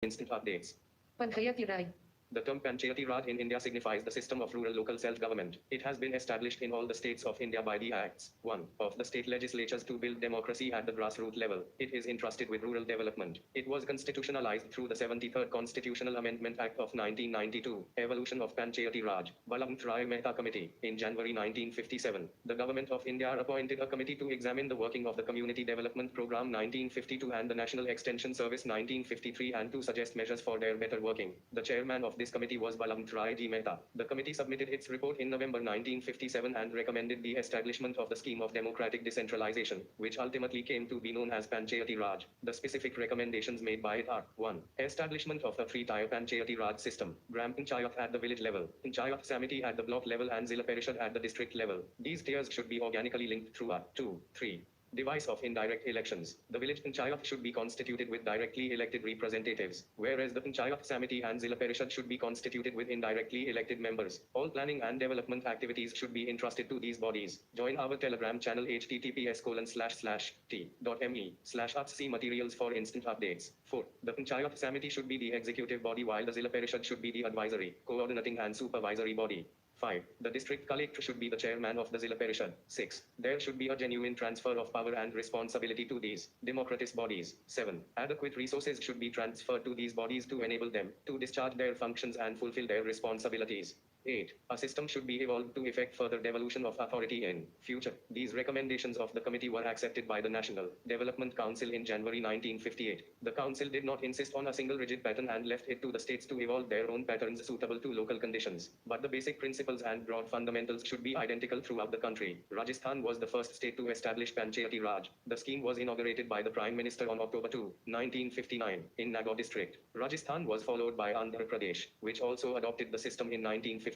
instant updates. Panchayati Raj. The term Panchayati Raj in India signifies the system of rural local self-government. It has been established in all the states of India by the Acts 1 of the state legislatures to build democracy at the grassroots level. It is entrusted with rural development. It was constitutionalized through the 73rd Constitutional Amendment Act of 1992, Evolution of Panchayati Raj, Balwant Rai Mehta Committee, in January 1957. The Government of India appointed a committee to examine the working of the Community Development Program 1952 and the National Extension Service 1953 and to suggest measures for their better working. The chairman of this committee was Balwant Rai G. Mehta. The committee submitted its report in November 1957 and recommended the establishment of the scheme of democratic decentralization, which ultimately came to be known as Panchayati Raj. The specific recommendations made by it are: 1. Establishment of a three-tier Panchayati Raj system. Gram Panchayat at the village level, Panchayat Samiti at the block level and Zilla Parishad at the district level. These tiers should be organically linked through a 2, 3. Device of indirect elections. The village panchayat should be constituted with directly elected representatives, whereas the panchayat samiti and zilla parishad should be constituted with indirectly elected members. All planning and development activities should be entrusted to these bodies. Join our Telegram channel https://t.me/upc materials for instant updates. 4. The panchayat samiti should be the executive body while the zilla parishad should be the advisory, coordinating and supervisory body. 5. The district collector should be the chairman of the Zilla Parishad. 6. There should be a genuine transfer of power and responsibility to these democratic bodies. 7. Adequate resources should be transferred to these bodies to enable them to discharge their functions and fulfill their responsibilities. 8. A system should be evolved to effect further devolution of authority in future. These recommendations of the committee were accepted by the National Development Council in January 1958. The council did not insist on a single rigid pattern and left it to the states to evolve their own patterns suitable to local conditions. But the basic principles and broad fundamentals should be identical throughout the country. Rajasthan was the first state to establish Panchayati Raj. The scheme was inaugurated by the Prime Minister on October 2, 1959, in Nagaur district. Rajasthan was followed by Andhra Pradesh, which also adopted the system in 1959.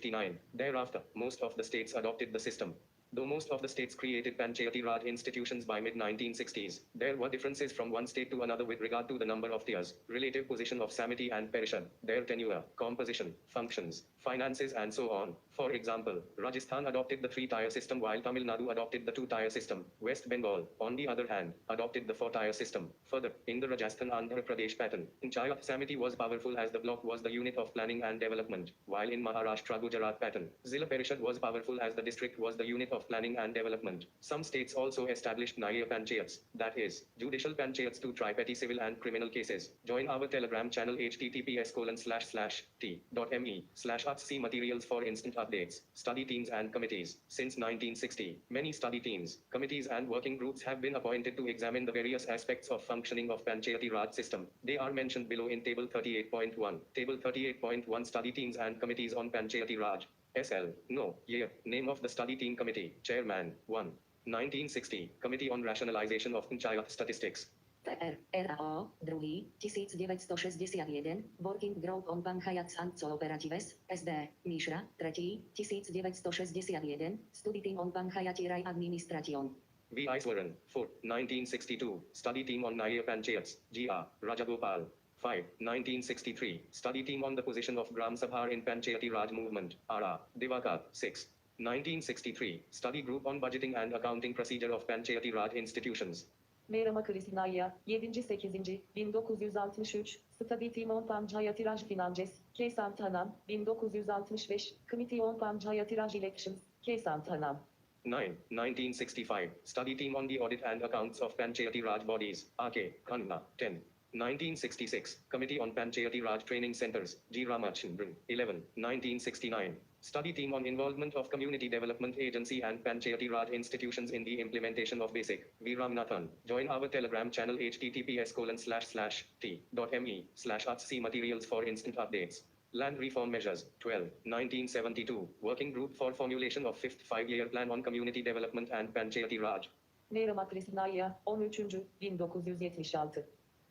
Thereafter, most of the states adopted the system. Though most of the states created Panchayati Raj institutions by mid-1960s, there were differences from one state to another with regard to the number of tiers, relative position of Samiti and Parishad, their tenure, composition, functions, finances and so on. For example, Rajasthan adopted the three-tier system while Tamil Nadu adopted the two-tier system. West Bengal, on the other hand, adopted the four-tier system. Further, in the Rajasthan Andhra Pradesh pattern, Panchayat Samiti was powerful as the block was the unit of planning and development, while in Maharashtra Gujarat pattern, Zilla Parishad was powerful as the district was the unit of planning and development. Some states also established Nyaya Panchayats, that is, judicial panchayats to try petty civil and criminal cases. Join our Telegram channel https://t.me/upc materials for instant updates. Study teams and committees. Since 1960, many study teams, committees and working groups have been appointed to examine the various aspects of functioning of Panchayati Raj system. They are mentioned below in Table 38.1. Table 38.1 Study teams and committees on Panchayati Raj. SL. No. Year. Name of the study team committee. Chairman. 1. 1960. Committee on Rationalization of Panchayat Statistics. RAO, druhý, 1961, Working Group on Panchayats and Cooperatives, SD, Mishra, tretí, 1961, Study Team on Panchayati Raj Administration. V. Iswaran. 4. 1962. Study team on Nyaya Panchayats. G.R. Rajagopal. 5. 1963. Study team on the position of Gram Sabha in Panchayati Raj movement. R.R. Divakar. 6. 1963. Study group on budgeting and accounting procedure of Panchayati Raj institutions. Merhaba Kristinaya, 7-8. 1963, Study Team on Panchayati Raj Finances, K. Santanam, 1965, Committee on Panchayati Raj Elections, K. Santanam. 9. 1965. Study team on the audit and accounts of Panchayati Raj bodies. R.K. Khanna. 10. 1966. Committee on Panchayati Raj Training Centers. G. Ramachandran. 11. 1969. Study team on involvement of Community Development Agency and Panchayati Raj institutions in the implementation of basic. V. Ramanathan. Join our Telegram channel https://t.me/upc materials for instant updates. Land reform measures. 12. 1972. Working group for formulation of 5th five-year plan on community development and Panchayati Raj. Merhaba Kristinaya, 13. 1976.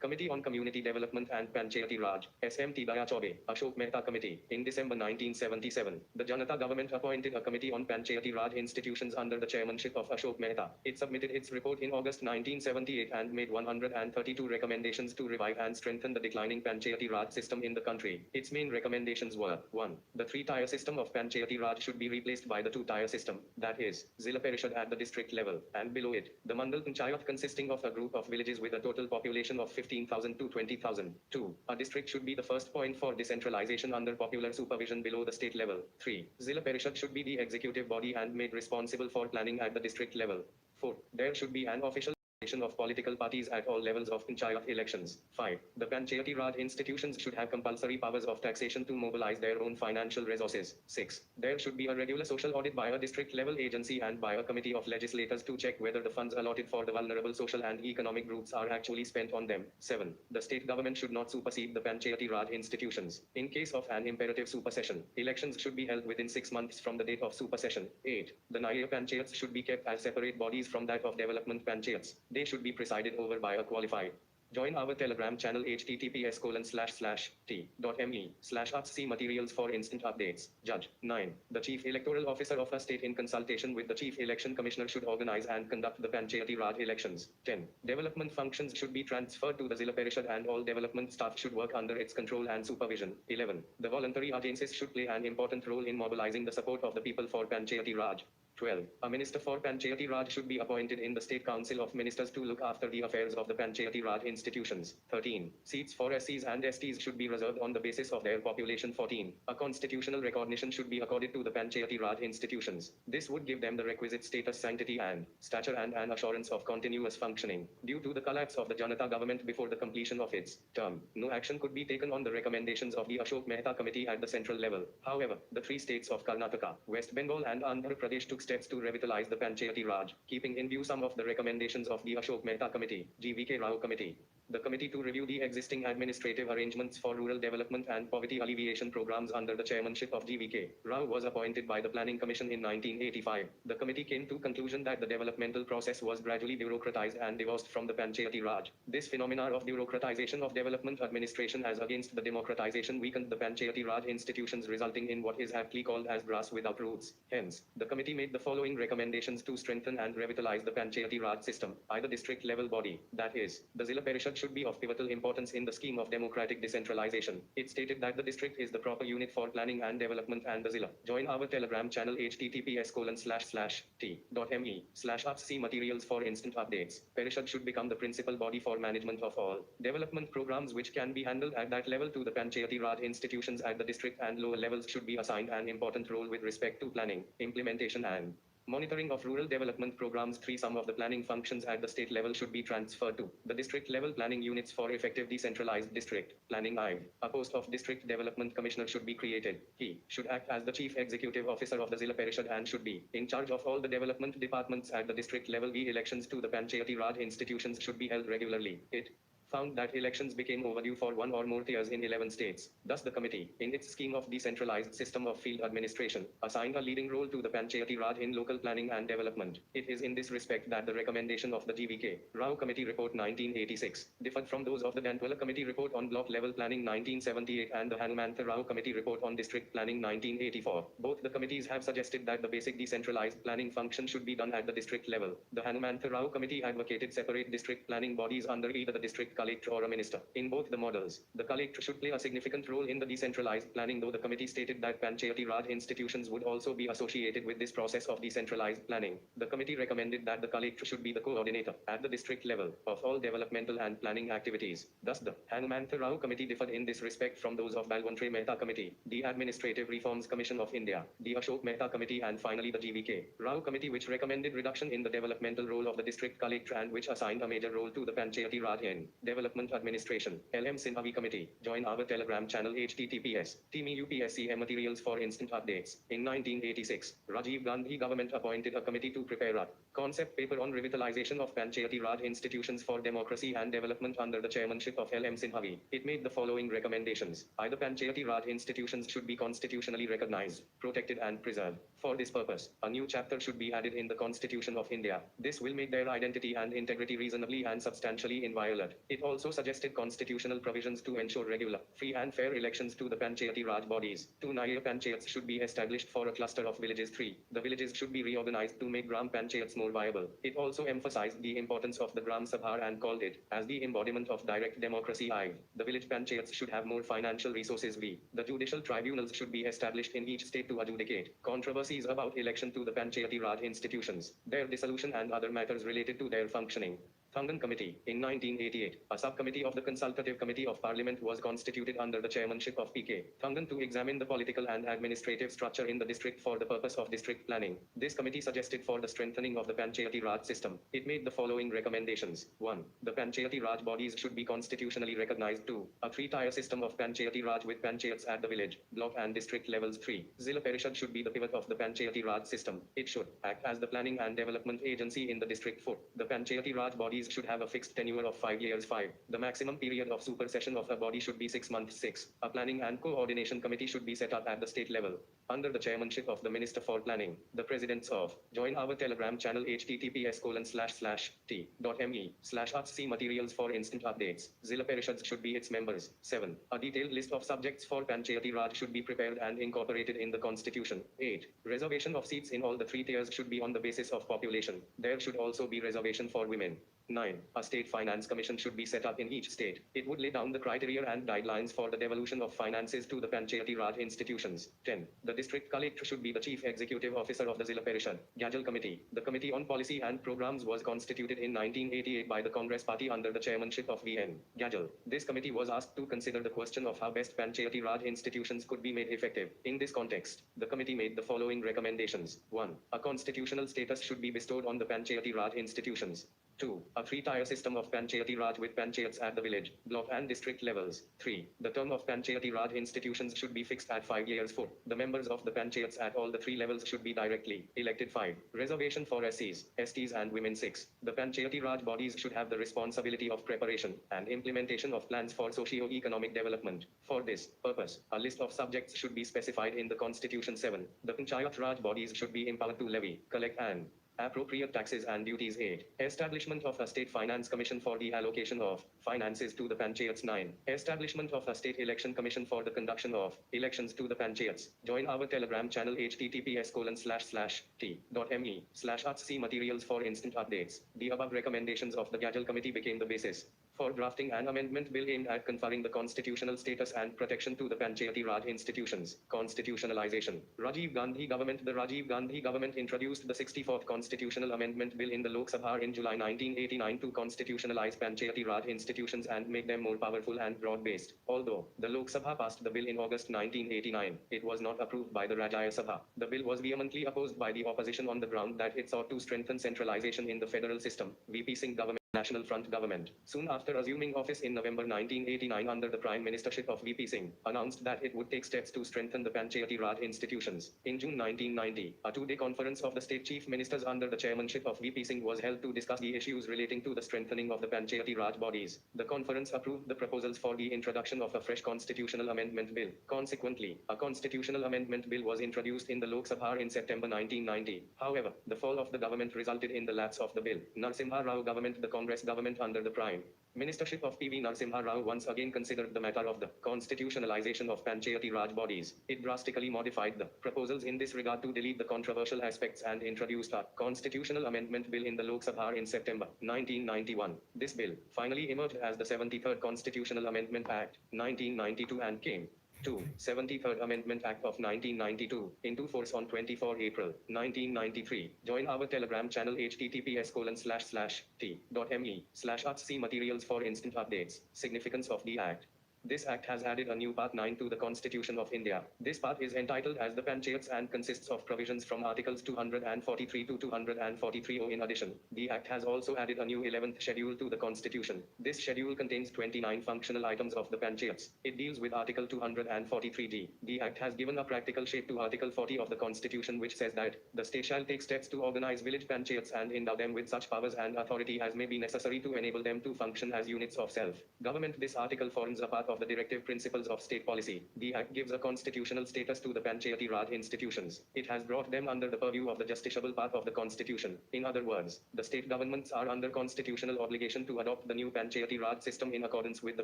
Committee on Community Development and Panchayati Raj, SMT Daya Chaube, Ashok Mehta Committee, in December 1977. The Janata government appointed a committee on Panchayati Raj institutions under the chairmanship of Ashok Mehta. It submitted its report in August 1978 and made 132 recommendations to revive and strengthen the declining Panchayati Raj system in the country. Its main recommendations were: 1. The three-tier system of Panchayati Raj should be replaced by the two-tier system, that is, Zilla Parishad at the district level, and below it, the Mandal Panchayat consisting of a group of villages with a total population of 50 15,000 to 20,000. 2. A district should be the first point for decentralization under popular supervision below the state level. 3. Zilla Parishad should be the executive body and made responsible for planning at the district level. 4. There should be an official of political parties at all levels of Panchayat elections. 5. The Panchayati Raj institutions should have compulsory powers of taxation to mobilize their own financial resources. 6. There should be a regular social audit by a district level agency and by a committee of legislators to check whether the funds allotted for the vulnerable social and economic groups are actually spent on them. 7. The state government should not supersede the Panchayati Raj institutions. In case of an imperative supersession, elections should be held within 6 months from the date of supersession. 8. The Naya Panchayats should be kept as separate bodies from that of development Panchayats. They should be presided over by a qualified. Join our Telegram channel https://t.me/see materials for instant updates. Judge. 9. The Chief Electoral Officer of a state in consultation with the Chief Election Commissioner should organize and conduct the Panchayati Raj elections. 10. Development functions should be transferred to the Zilla Parishad and all development staff should work under its control and supervision. 11. The voluntary agencies should play an important role in mobilizing the support of the people for Panchayati Raj. 12. A minister for Panchayati Raj should be appointed in the State Council of Ministers to look after the affairs of the Panchayati Raj institutions. 13. Seats for SCs and STs should be reserved on the basis of their population. 14. A constitutional recognition should be accorded to the Panchayati Raj institutions. This would give them the requisite status, sanctity and stature and an assurance of continuous functioning. Due to the collapse of the Janata government before the completion of its term, no action could be taken on the recommendations of the Ashok Mehta committee at the central level. However, the three states of Karnataka, West Bengal and Andhra Pradesh took steps to revitalize the Panchayati Raj, keeping in view some of the recommendations of the Ashok Mehta Committee, GVK Rao Committee. The committee to review the existing administrative arrangements for rural development and poverty alleviation programs under the chairmanship of GVK Rao was appointed by the Planning Commission in 1985. The committee came to conclusion that the developmental process was gradually bureaucratized and divorced from the Panchayati Raj. This phenomena of bureaucratization of development administration as against the democratization weakened the Panchayati Raj institutions, resulting in what is aptly called as grass without roots. Hence, the committee made the following recommendations to strengthen and revitalize the Panchayati Raj system. By the district level body, that is, the Zilla Parishad should be of pivotal importance in the scheme of democratic decentralization. It stated that the district is the proper unit for planning and development and the Zilla. Join our Telegram channel https://t.me/see materials for instant updates. Parishad should become the principal body for management of all development programs which can be handled at that level to the Panchayati Raj institutions at the district and lower levels should be assigned an important role with respect to planning, implementation and monitoring of rural development programs. 3. Some of the planning functions at the state level should be transferred to the district level planning units for effective decentralized district planning. A post of district development commissioner should be created. He should act as the chief executive officer of the Zilla Parishad and should be in charge of all the development departments at the district level. The elections to the Panchayati Raj institutions should be held regularly. It found that elections became overdue for 1 or more years in 11 states. Thus, the committee, in its scheme of decentralized system of field administration, assigned a leading role to the Panchayati Raj in local planning and development. It is in this respect that the recommendation of the GVK Rao Committee Report 1986 differed from those of the Dantwala Committee Report on Block Level Planning 1978 and the Hanumantha Rao Committee Report on District Planning 1984. Both the committees have suggested that the basic decentralized planning function should be done at the district level. The Hanumantha Rao Committee advocated separate district planning bodies under either the district collector or a minister. In both the models, the collector should play a significant role in the decentralized planning, though the committee stated that Panchayati Raj institutions would also be associated with this process of decentralized planning. The committee recommended that the collector should be the coordinator at the district level of all developmental and planning activities. Thus, the Hanumantha Rao Committee differed in this respect from those of Balwantray Mehta Committee, the Administrative Reforms Commission of India, the Ashok Mehta Committee and finally the GVK Rao Committee, which recommended reduction in the developmental role of the district collector and which assigned a major role to the Panchayati Raj in development administration. LM Sinhavi Committee. Join our Telegram channel https://t.me/upsc materials for instant updates. In 1986, Rajiv Gandhi government appointed a committee to prepare a concept paper on revitalization of Panchayati Raj institutions for democracy and development under the chairmanship of LM Sinhavi. It made the following recommendations. The Panchayati Raj institutions should be constitutionally recognized, protected and preserved. For this purpose, a new chapter should be added in the Constitution of India. This will make their identity and integrity reasonably and substantially inviolate. It also suggested constitutional provisions to ensure regular, free and fair elections to the Panchayati Raj bodies. 2 Naya Panchayats should be established for a cluster of villages. 3. The villages should be reorganized to make Gram Panchayats more viable. It also emphasized the importance of the Gram Sabha and called it as the embodiment of direct democracy. The village Panchayats should have more financial resources. The judicial tribunals should be established in each state to adjudicate controversies about election to the Panchayati Raj institutions, their dissolution and other matters related to their functioning. Thungan Committee. In 1988, a subcommittee of the Consultative Committee of Parliament was constituted under the chairmanship of P.K. Thungan to examine the political and administrative structure in the district for the purpose of district planning. This committee suggested for the strengthening of the Panchayati Raj system. It made the following recommendations. 1. The Panchayati Raj bodies should be constitutionally recognized. 2. A three-tier system of Panchayati Raj with panchayats at the village, block and district levels. 3. Zilla Parishad should be the pivot of the Panchayati Raj system. It should act as the planning and development agency in the district. 4. The Panchayati Raj bodies should have a fixed tenure of 5 years. 5. The maximum period of supersession of a body should be 6 months. 6. A planning and coordination committee should be set up at the state level under the chairmanship of the Minister for Planning. The presidents of join our Telegram channel https://t.me/see materials for instant updates. Zilla Parishads should be its members. 7. A detailed list of subjects for Panchayati Raj should be prepared and incorporated in the constitution. 8. Reservation of seats in all the three tiers should be on the basis of population. There should also be reservation for women. 9. A state finance commission should be set up in each state. It would lay down the criteria and guidelines for the devolution of finances to the Panchayati Raj institutions. 10. The district collector should be the chief executive officer of the Zilla Parishad. Gajal Committee. The Committee on Policy and Programs was constituted in 1988 by the Congress Party under the chairmanship of V.N. Gajal. This committee was asked to consider the question of how best Panchayati Raj institutions could be made effective. In this context, the committee made the following recommendations. 1. A constitutional status should be bestowed on the Panchayati Raj institutions. 2. A three-tier system of Panchayati Raj with panchayats at the village, block and district levels. 3. The term of Panchayati Raj institutions should be fixed at 5 years. 4. The members of the panchayats at all the three levels should be directly elected. 5. Reservation for SCs, STs and women. 6. The Panchayati Raj bodies should have the responsibility of preparation and implementation of plans for socio-economic development. For this purpose, a list of subjects should be specified in the Constitution. 7. The Panchayat Raj bodies should be empowered to levy, collect and appropriate taxes and duties. 8. Establishment of a state finance commission for the allocation of finances to the panchayats. 9. Establishment of a state election commission for the conduction of elections to the panchayats. Join our Telegram channel https://t.me/see materials for instant updates. The above recommendations of the Gajal Committee became the basis for drafting an amendment bill aimed at conferring the constitutional status and protection to the Panchayati Raj institutions. Constitutionalization. Rajiv Gandhi government. The Rajiv Gandhi government introduced the 64th Constitutional Amendment Bill in the Lok Sabha in July 1989 to constitutionalize Panchayati Raj institutions and make them more powerful and broad-based. Although the Lok Sabha passed the bill in August 1989, it was not approved by the Rajya Sabha. The bill was vehemently opposed by the opposition on the ground that it sought to strengthen centralization in the federal system. VP Singh government. National Front government, soon after assuming office in November 1989 under the Prime Ministership of VP Singh, announced that it would take steps to strengthen the Panchayati Raj institutions. In June 1990, a two-day conference of the state chief ministers under the chairmanship of VP Singh was held to discuss the issues relating to the strengthening of the Panchayati Raj bodies. The conference approved the proposals for the introduction of a fresh constitutional amendment bill. Consequently, a constitutional amendment bill was introduced in the Lok Sabha in September 1990. However, the fall of the government resulted in the lapse of the bill. Narasimha Rao government. The Congress government under the Prime Ministership of P.V. Narasimha Rao once again considered the matter of the constitutionalization of Panchayati Raj bodies. It drastically modified the proposals in this regard to delete the controversial aspects and introduced a constitutional amendment bill in the Lok Sabha in September 1991. This bill finally emerged as the 73rd Constitutional Amendment Act, 1992 and came to 73rd Amendment Act of 1992 into force on 24 April 1993. Join our Telegram channel https://t.me/see materials for instant updates. Significance of the Act. This act has added a new Part 9 to the Constitution of India. This part is entitled as the Panchayats and consists of provisions from Articles 243 to 243. In addition, the act has also added a new 11th schedule to the Constitution. This schedule contains 29 functional items of the Panchayats. It deals with Article 243d. The act has given a practical shape to Article 40 of the Constitution, which says that the state shall take steps to organize village panchayats and endow them with such powers and authority as may be necessary to enable them to function as units of self-government. This article forms a part of the directive principles of state policy. The Act gives a constitutional status to the Panchayati Raj institutions. It has brought them under the purview of the justiciable part of the Constitution. In other words, the state governments are under constitutional obligation to adopt the new Panchayati Raj system in accordance with the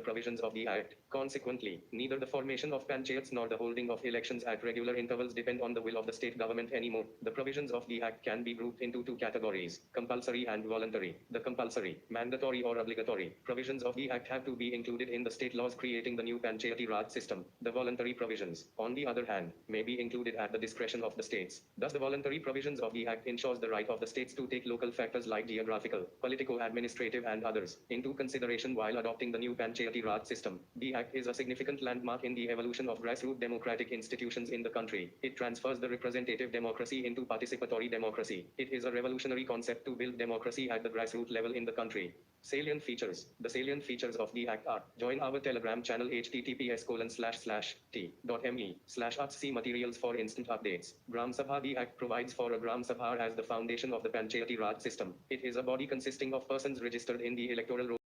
provisions of the Act. Consequently, neither the formation of panchayats nor the holding of elections at regular intervals depend on the will of the state government anymore. The provisions of the Act can be grouped into two categories: compulsory and voluntary. The compulsory, mandatory or obligatory provisions of the Act have to be included in the state laws created creating the new Panchayati Raj system. The voluntary provisions, on the other hand, may be included at the discretion of the states. Thus, the voluntary provisions of the Act ensures the right of the states to take local factors like geographical, political, administrative, and others into consideration while adopting the new Panchayati Raj system. The Act is a significant landmark in the evolution of grassroots democratic institutions in the country. It transfers the representative democracy into participatory democracy. It is a revolutionary concept to build democracy at the grassroots level in the country. Salient features. The salient features of the Act are: join our Telegram channel https://t.me/see materials for instant updates. Gram Sabha. The Act provides for a Gram Sabha as the foundation of the Panchayati Raj system. It is a body consisting of persons registered in the electoral roll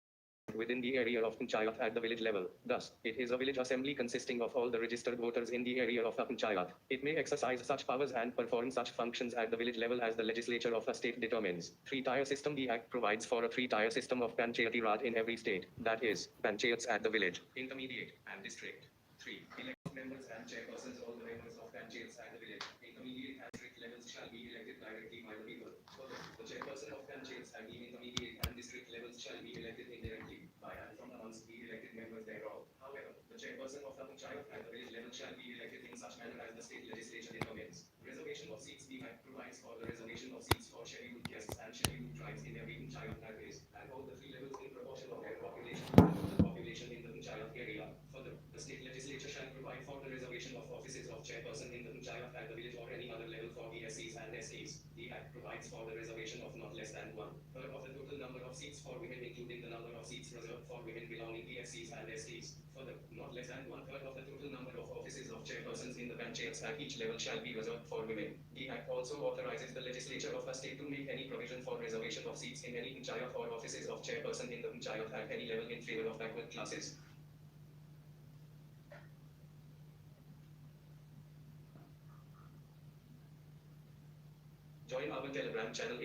within the area of Panchayat at the village level. Thus, it is a village assembly consisting of all the registered voters in the area of a Panchayat. It may exercise such powers and perform such functions at the village level as the legislature of a state determines. Three-tier system. The Act provides for a three-tier system of Panchayati Raj in every state. That is, Panchayats at the village, intermediate, and district. 3. Elect members and chairpersons. All the members of Panchayats at the village, intermediate, and district levels shall be elected directly by the people. Further, the chairperson of Panchayats at the intermediate and district levels shall be elected indirectly by and from amongst the elected members thereof. However, the chairperson of the Panchayat at the village level shall be elected in such manner as the state legislature determines. Reservation of seats. The Act provides for the reservation of seats for scheduled castes and scheduled tribes in every Panchayat that is, at all the three levels in proportion of their population to the total population in the Panchayat area. Further, the state legislature shall provide for the reservation of offices of chairperson in the Panchayat at the village or any other level for the SCs and STs. The Act provides for the reservation of not less than 1/3 of the total number of seats for women, including the number of seats reserved for women belonging to SCs and STs. Further, not less than 1/3 of the total number of offices of chairpersons in the Panchayats at each level shall be reserved for women. The Act also authorizes the legislature of a state to make any provision for reservation of seats in any Panchayat or offices of chairperson in the Panchayat at any level in favor of backward classes. Join our Telegram channel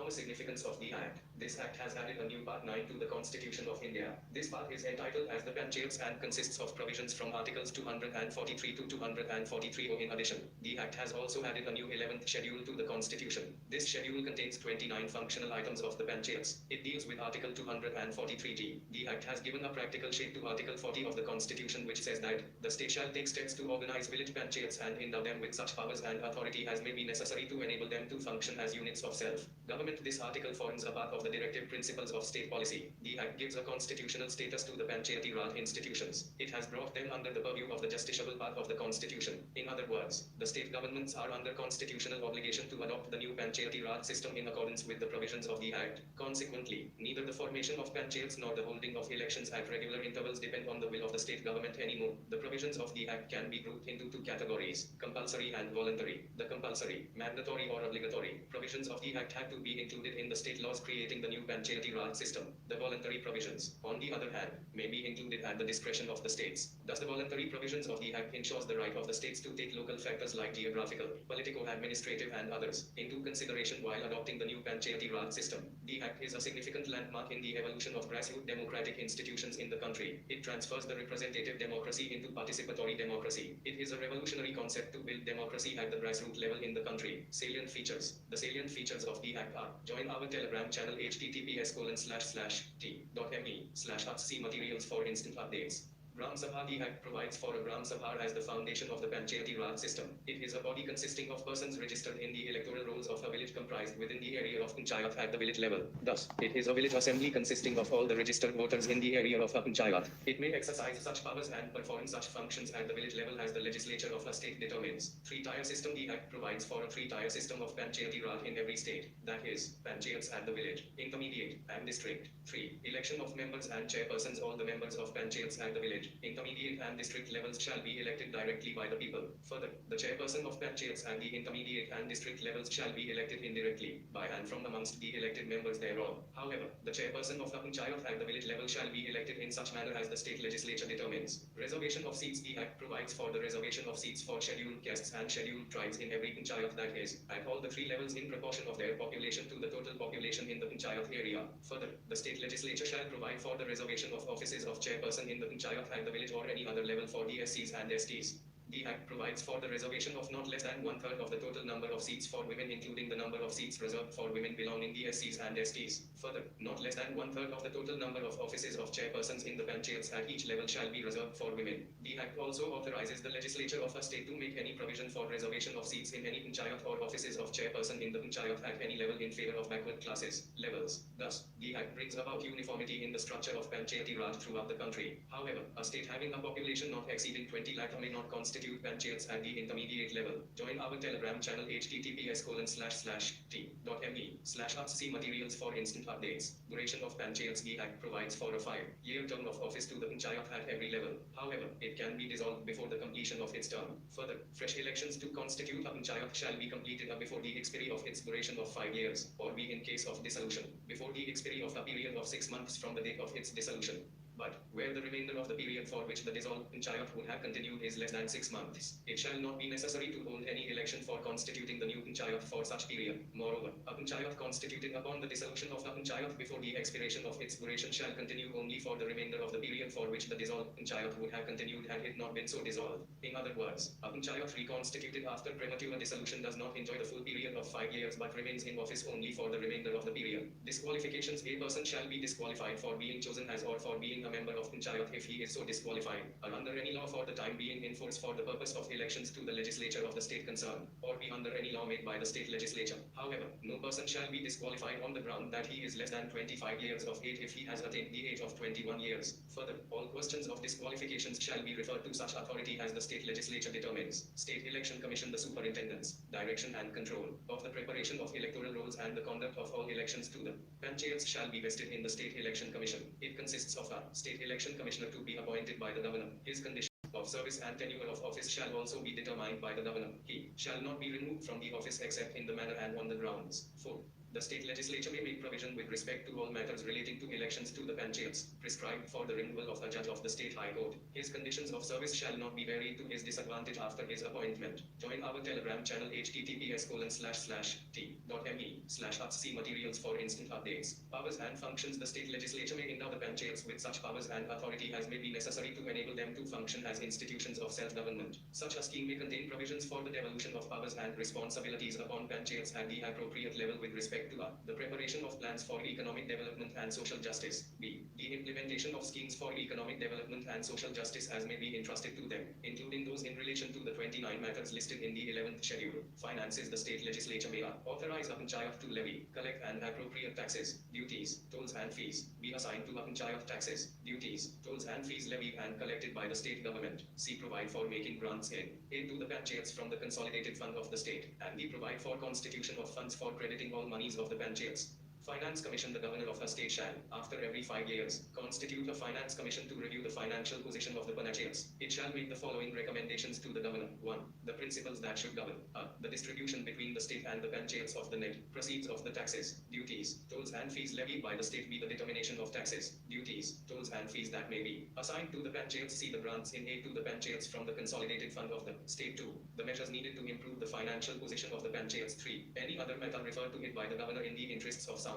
Significance of the Act. This Act has added a new Part 9 to the Constitution of India. This part is entitled as the Panchayats and consists of provisions from Articles 243 to 243. In addition, the Act has also added a new 11th schedule to the Constitution. This schedule contains 29 functional items of the Panchayats. It deals with Article 243G. The Act has given a practical shape to Article 40 of the Constitution, which says that the state shall take steps to organize village Panchayats and endow them with such powers and authority as may be necessary to enable them to function as units of self-government. This article forms a part of the directive principles of state policy. The Act gives a constitutional status to the Panchayati Raj institutions. It has brought them under the purview of the justiciable part of the Constitution. In other words, the state governments are under constitutional obligation to adopt the new Panchayati Raj system in accordance with the provisions of the Act. Consequently, neither the formation of Panchayats nor the holding of elections at regular intervals depend on the will of the state government anymore. The provisions of the Act can be grouped into two categories: compulsory and voluntary. The compulsory, mandatory or obligatory provisions of the Act had to be included in the state laws creating the new Panchayati Raj system. The voluntary provisions, on the other hand, may be included at the discretion of the states. Thus, the voluntary provisions of the Act ensures the right of the states to take local factors like geographical, political, administrative, and others into consideration while adopting the new Panchayati Raj system. The Act is a significant landmark in the evolution of grassroots democratic institutions in the country. It transfers the representative democracy into participatory democracy. It is a revolutionary concept to build democracy at the grassroots level in the country. Salient features. The salient features of the Act are: join our Telegram channel https://t.me/see materials for instant updates. Gram Sabha. The Act provides for a Gram Sabha as the foundation of the Panchayati Raj system. It is a body consisting of persons registered in the electoral rolls of a village comprised within the area of Panchayat at the village level. Thus, it is a village assembly consisting of all the registered voters in the area of a Panchayat. It may exercise such powers and perform such functions at the village level as the legislature of a state determines. Three-tier system. The Act provides for a three-tier system of Panchayati Raj in every state. That is, Panchayats at the village, intermediate, and district. 3. Election of members and chairpersons. All the members of Panchayats at the village, intermediate, and district levels shall be elected directly by the people. Further, the chairperson of Panchayats at the intermediate and district levels shall be elected indirectly by and from amongst the elected members thereof. However, the chairperson of a Panchayat at the village level shall be elected in such manner as the state legislature determines. Reservation of seats. The Act provides for the reservation of seats for scheduled castes and scheduled tribes in every Panchayat, that is, at all the three levels in proportion of their population to the total population in the Panchayat area. Further, the state legislature shall provide for the reservation of offices of chairperson in the Panchayat at the village or any other level for the SCs and STs. The Act provides for the reservation of not less than one-third of the total number of seats for women, including the number of seats reserved for women belonging to SCs and STs. Further, not less than one-third of the total number of offices of chairpersons in the panchayats at each level shall be reserved for women. The Act also authorizes the legislature of a state to make any provision for reservation of seats in any panchayat or offices of chairperson in the panchayat at any level in favor of backward classes levels. Thus, the Act brings about uniformity in the structure of Panchayati Raj throughout the country. However, a state having a population not exceeding 20 lakh may not constitute panchayats at the intermediate level. Join our Telegram channel https://t.me/see materials for instant updates. Duration of panchayats. The Act provides for a 5-year term of office to the panchayat at every level. However, it can be dissolved before the completion of its term. Further, fresh elections to constitute a panchayat shall be completed before the expiry of its duration of 5 years, or be in case of dissolution, before the expiry of a period of 6 months from the date of its dissolution. But, where the remainder of the period for which the dissolved panchayat would have continued is less than 6 months, it shall not be necessary to hold any election for constituting the new panchayat for such period. Moreover, a panchayat constituted upon the dissolution of the panchayat before the expiration of its duration shall continue only for the remainder of the period for which the dissolved panchayat would have continued had it not been so dissolved. In other words, a panchayat reconstituted after premature dissolution does not enjoy the full period of 5 years but remains in office only for the remainder of the period. Disqualifications. A person shall be disqualified for being chosen as or for being a member of panchayat if he is so disqualified, or under any law for the time being in force for the purpose of elections to the legislature of the state concerned, or be under any law made by the state legislature. However, no person shall be disqualified on the ground that he is less than 25 years of age if he has attained the age of 21 years. Further, all questions of disqualifications shall be referred to such authority as the state legislature determines. State Election Commission. The superintendence, direction and control of the preparation of electoral rolls and the conduct of all elections to the panchayats shall be vested in the State Election Commission. It consists of a state election commissioner to be appointed by the governor. His conditions of service and tenure of office shall also be determined by the governor. He shall not be removed from the office except in the manner and on the grounds. 4. The state legislature may make provision with respect to all matters relating to elections to the panchayats, prescribed for the removal of a judge of the state high court. His conditions of service shall not be varied to his disadvantage after his appointment. Join our Telegram channel https://t.me/see materials for instant updates. Powers and functions. The state legislature may endow the panchayats with such powers and authority as may be necessary to enable them to function as institutions of self-government. Such a scheme may contain provisions for the devolution of powers and responsibilities upon panchayats at the appropriate level with respect to a. The preparation of plans for economic development and social justice. b. The implementation of schemes for economic development and social justice as may be entrusted to them, including those in relation to the 29 matters listed in the 11th schedule. Finances. The state legislature may authorize a panchayat to levy, collect and appropriate taxes, duties, tolls and fees, be assigned to a panchayat. Taxes, duties, tolls and fees levied and collected by the state government. c. Provide for making grants in aid to the panchayats from the consolidated fund of the state, and d. Provide for constitution of funds for crediting all monies of the panchayats. Finance Commission. The governor of a state shall, after every 5 years, constitute a finance commission to review the financial position of the panchayats. It shall make the following recommendations to the governor. 1. The principles that should govern the distribution between the state and the panchayats of the net proceeds of the taxes, duties, tolls and fees levied by the state. B. The determination of taxes, duties, tolls and fees that may be assigned to the panchayats. C. The grants in aid to the panchayats from the consolidated fund of the state. 2. The measures needed to improve the financial position of the panchayats. 3. Any other matter referred to it by the governor in the interests of sound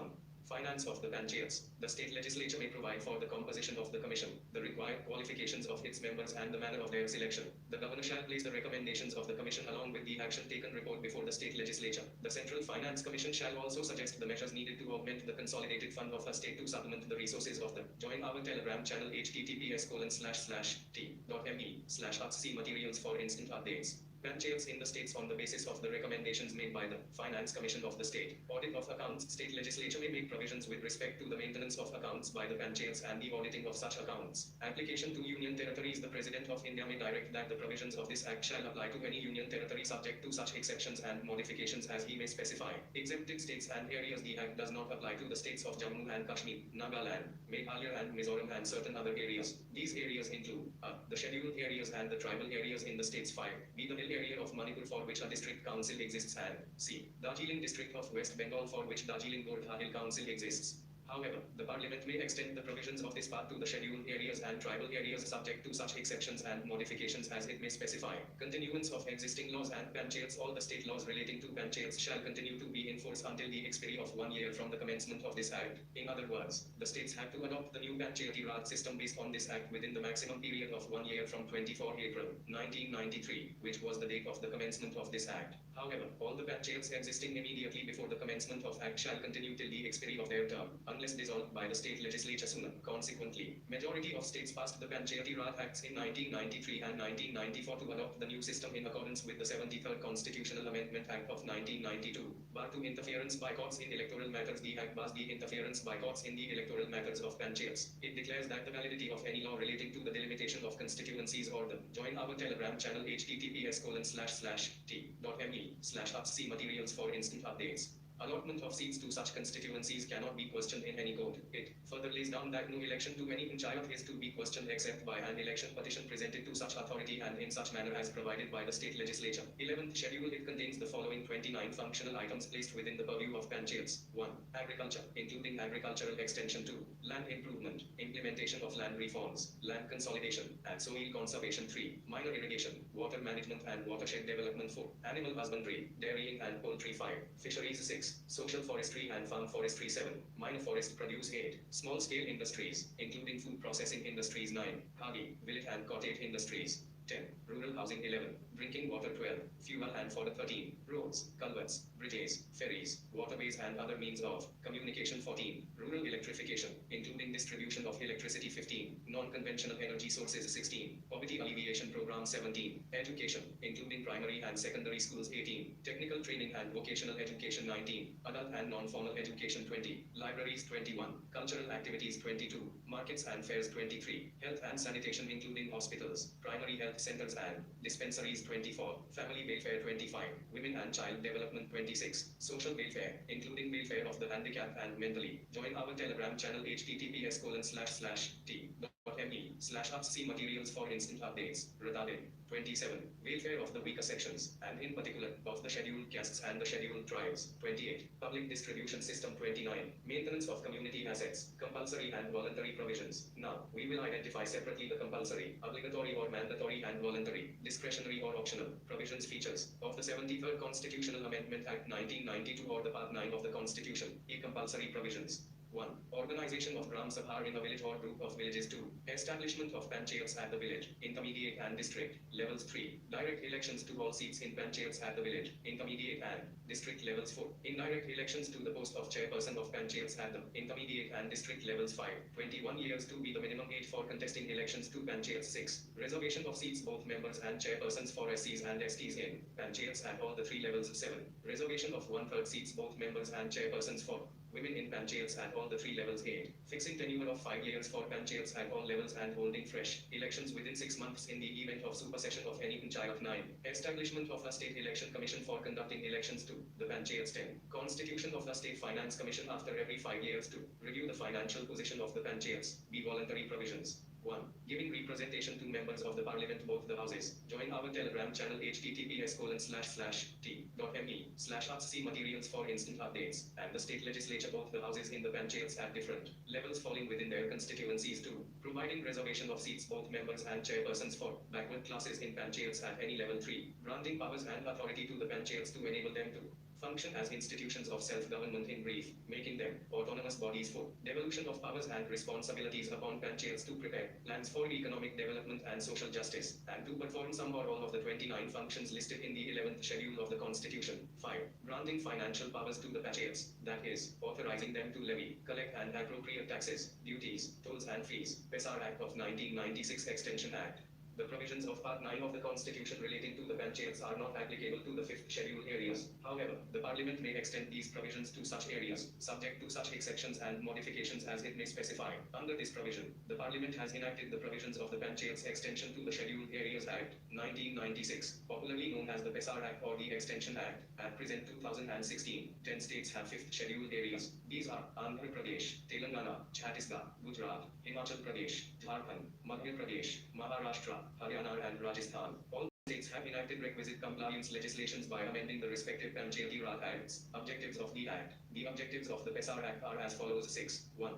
finance of the panchayats. The state legislature may provide for the composition of the commission, the required qualifications of its members and the manner of their selection. The governor shall place the recommendations of the commission along with the action taken report before the state legislature. The Central Finance Commission shall also suggest the measures needed to augment the consolidated fund of a state to supplement the resources of the. Join our Telegram channel https://t.me/see materials for instant updates. Panchayats in the states on the basis of the recommendations made by the Finance Commission of the state. Audit of accounts. State legislature may make provisions with respect to the maintenance of accounts by the panchayats and the auditing of such accounts. Application to Union Territories. The President of India may direct that the provisions of this Act shall apply to any Union Territory subject to such exceptions and modifications as he may specify. Exempted states and areas. The Act does not apply to the states of Jammu and Kashmir, Nagaland, Meghalaya and Mizoram and certain other areas. These areas include the scheduled areas and the tribal areas in the states. 5. B. The area of Manipur for which a district council exists, and c. Darjeeling district of West Bengal for which Darjeeling Gorkha Hill Council exists. However, the Parliament may extend the provisions of this part to the scheduled areas and tribal areas subject to such exceptions and modifications as it may specify. Continuance of existing laws and panchayats. All the state laws relating to panchayats shall continue to be in force until the expiry of 1 year from the commencement of this act. In other words, the states have to adopt the new Panchayati Raj system based on this act within the maximum period of 1 year from 24 April 1993, which was the date of the commencement of this act. However, all the panchayats existing immediately before the commencement of act shall continue till the expiry of their term, unless dissolved by the state legislature sooner. Consequently, majority of states passed the Panchayati Raj Acts in 1993 and 1994 to adopt the new system in accordance with the 73rd Constitutional Amendment Act of 1992. Bar to interference by courts in electoral matters, the Act bars the interference by courts in the electoral matters of panchayats. It declares that the validity of any law relating to the delimitation of constituencies or the join our Telegram channel https://t.me/upc materials for instant updates. Allotment of seats to such constituencies cannot be questioned in any court. It further lays down that no election to any panchayat is to be questioned except by an election petition presented to such authority and in such manner as provided by the state legislature. 11th schedule. It contains the following 29 functional items placed within the purview of panchayats. 1. Agriculture, including agricultural extension. 2. Land improvement, implementation of land reforms, land consolidation, and soil conservation. 3. Minor irrigation, water management and watershed development. 4. Animal husbandry, dairying and poultry. 5. Fisheries. 6. Social forestry and farm forestry. 7. Minor forest produce. 8. Small scale industries, including food processing industries. 9. Khadi, village and cottage industries. 10. Rural housing. 11. Drinking water. 12. Fuel and fodder. 13. Roads, culverts, bridges, ferries, waterways and other means of communication. 14. Rural electrification, including distribution of electricity. 15. Non-conventional energy sources. 16. Poverty alleviation program. 17. Education, including primary and secondary schools. 18. Technical training and vocational education. 19. Adult and non-formal education. 20. Libraries. 21. Cultural activities. 22. Markets and fairs. 23. Health and sanitation, including hospitals, primary health centers and dispensaries. 24. Family welfare. 25. Women and child development. 26. Social welfare, including welfare of the handicapped and mentally. Join our Telegram channel https://t.me/upc materials for instant updates. Retarded. 27. Welfare of the weaker sections, and in particular, of the scheduled castes and the scheduled tribes. 28. Public distribution system. 29. Maintenance of community assets, compulsory and voluntary provisions. Now, we will identify separately the compulsory, obligatory or mandatory and voluntary, discretionary or optional, provisions features of the 73rd Constitutional Amendment Act 1992 or the Part 9 of the Constitution. Compulsory provisions. 1. Organization of Gram Sabha in a village or group of villages. 2. Establishment of panchayats at the village, intermediate and district levels. 3. Direct elections to all seats in panchayats at the village, intermediate and district levels. 4. Indirect elections to the post of chairperson of panchayats at the intermediate and district levels. 5. 21 years to be the minimum age for contesting elections to panchayats. 6. Reservation of seats both members and chairpersons for SCs and STs in panchayats at all the 3 levels. 7. Reservation of 1/3 seats both members and chairpersons for women in panchayats at all the 3 levels. 8. Fixing tenure of 5 years for panchayats at all levels and holding fresh elections within 6 months in the event of supersession of any panchayat. 9. Establishment of a state election commission for conducting elections to the panchayats. 10. Constitution of the state finance commission after every 5 years to review the financial position of the panchayats. B. Voluntary provisions. 1. Giving representation to members of the parliament both the houses. Join our Telegram channel https://t.me/upc materials for instant updates, and the state legislature both the houses in the panchayats at different levels falling within their constituencies. 2. Providing reservation of seats both members and chairpersons for backward classes in panchayats at any level. 3. Granting powers and authority to the panchayats to enable them to function as institutions of self-government, in brief, making them autonomous bodies. 4. Devolution of powers and responsibilities upon panchayats to prepare plans for economic development and social justice, and to perform some or all of the 29 functions listed in the 11th schedule of the Constitution. 5. Granting financial powers to the panchayats, that is, authorizing them to levy, collect and appropriate taxes, duties, tolls and fees. PESAR Act of 1996 Extension Act. The provisions of Part 9 of the Constitution relating to the panchayats are not applicable to the 5th schedule areas. However, the Parliament may extend these provisions to such areas, subject to such exceptions and modifications as it may specify. Under this provision, the Parliament has enacted the provisions of the Panchayats Extension to the Scheduled Areas Act, 1996, popularly known as the PESAR Act or the Extension Act. At present 2016, 10 states have 5th scheduled areas. These are Andhra Pradesh, Telangana, Chhattisgarh, Gujarat, Himachal Pradesh, Jharkhand, Madhya Pradesh, Maharashtra, Haryana and Rajasthan. All States have enacted requisite compliance legislations by amending the respective Panchayati Raj Acts. Objectives of the Act. The objectives of the PESAR Act are as follows: 6. 1.